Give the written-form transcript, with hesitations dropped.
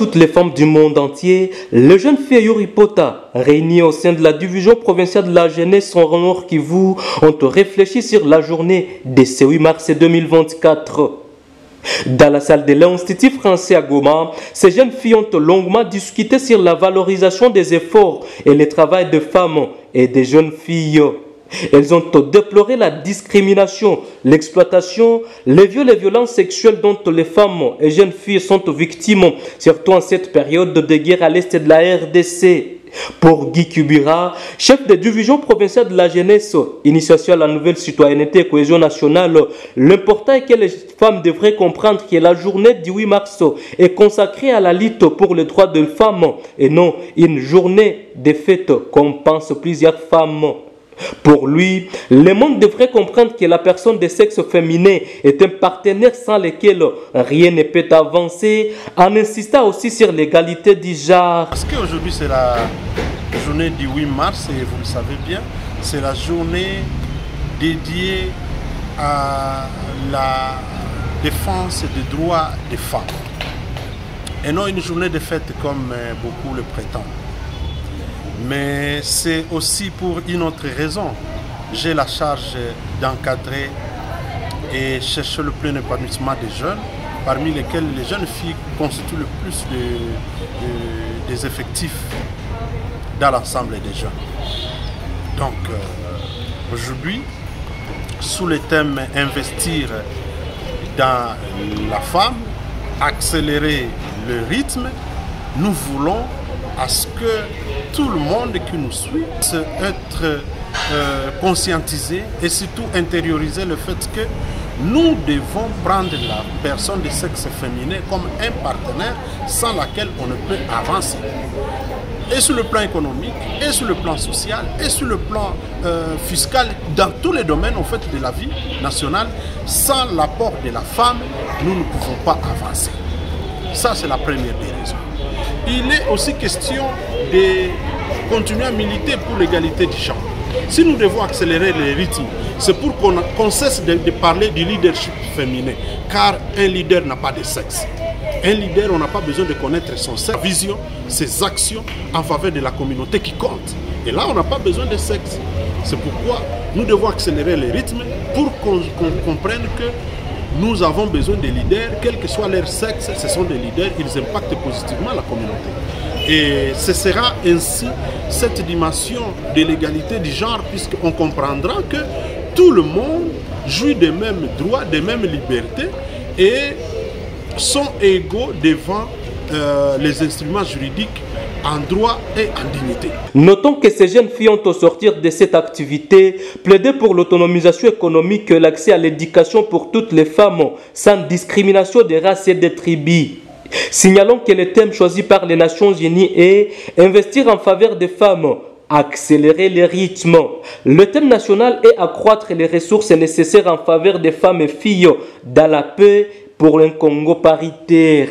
toutes les femmes du monde entier, le jeune fille Yuri Pota, réunis au sein de la division provinciale de la jeunesse en Nord Kivu, ont réfléchi sur la journée de ce 8 mars 2024. Dans la salle de l'Institut français à Goma, ces jeunes filles ont longuement discuté sur la valorisation des efforts et le travail des femmes et des jeunes filles. Elles ont déploré la discrimination, l'exploitation, les viols et violences sexuelles dont les femmes et jeunes filles sont victimes, surtout en cette période de guerre à l'est de la RDC. Pour Guy Kubira, chef de division provinciale de la jeunesse, initiation à la nouvelle citoyenneté et cohésion nationale, l'important est que les femmes devraient comprendre que la journée du 8 mars est consacrée à la lutte pour les droits des femmes et non une journée de fête comme pensent plusieurs femmes. Pour lui, le monde devrait comprendre que la personne de sexe féminin est un partenaire sans lequel rien ne peut avancer, en insistant aussi sur l'égalité du genre. Parce qu'aujourd'hui c'est la journée du 8 mars et vous le savez bien, c'est la journée dédiée à la défense des droits des femmes. Et non une journée de fête comme beaucoup le prétendent. Mais c'est aussi pour une autre raison. J'ai la charge d'encadrer et chercher le plein épanouissement des jeunes, parmi lesquels les jeunes filles constituent le plus des effectifs dans l'ensemble des jeunes. Donc aujourd'hui, sous le thème investir dans la femme, accélérer le rythme, nous voulons à ce que tout le monde qui nous suit se être conscientisé et surtout intérioriser le fait que nous devons prendre la personne de sexe féminin comme un partenaire sans laquelle on ne peut avancer. Et sur le plan économique, et sur le plan social, et sur le plan fiscal, dans tous les domaines en fait, de la vie nationale, sans l'apport de la femme, nous ne pouvons pas avancer. Ça, c'est la première des raisons. Il est aussi question de continuer à militer pour l'égalité du genre. Si nous devons accélérer les rythmes, c'est pour qu'on cesse de parler du leadership féminin, car un leader n'a pas de sexe. Un leader, on n'a pas besoin de connaître son sexe, sa vision, ses actions en faveur de la communauté qui compte. Et là, on n'a pas besoin de sexe. C'est pourquoi nous devons accélérer les rythmes pour qu'on comprenne que nous avons besoin des leaders, quel que soit leur sexe, ce sont des leaders, ils impactent positivement la communauté. Et ce sera ainsi cette dimension de l'égalité du genre, puisqu'on comprendra que tout le monde jouit des mêmes droits, des mêmes libertés et sont égaux devant les instruments juridiques en droit et en dignité. Notons que ces jeunes filles ont au sortir de cette activité plaidé pour l'autonomisation économique et l'accès à l'éducation pour toutes les femmes sans discrimination des races et des tribus. Signalons que le thème choisi par les Nations Unies est investir en faveur des femmes, accélérer les rythmes. Le thème national est accroître les ressources nécessaires en faveur des femmes et filles dans la paix pour un Congo paritaire.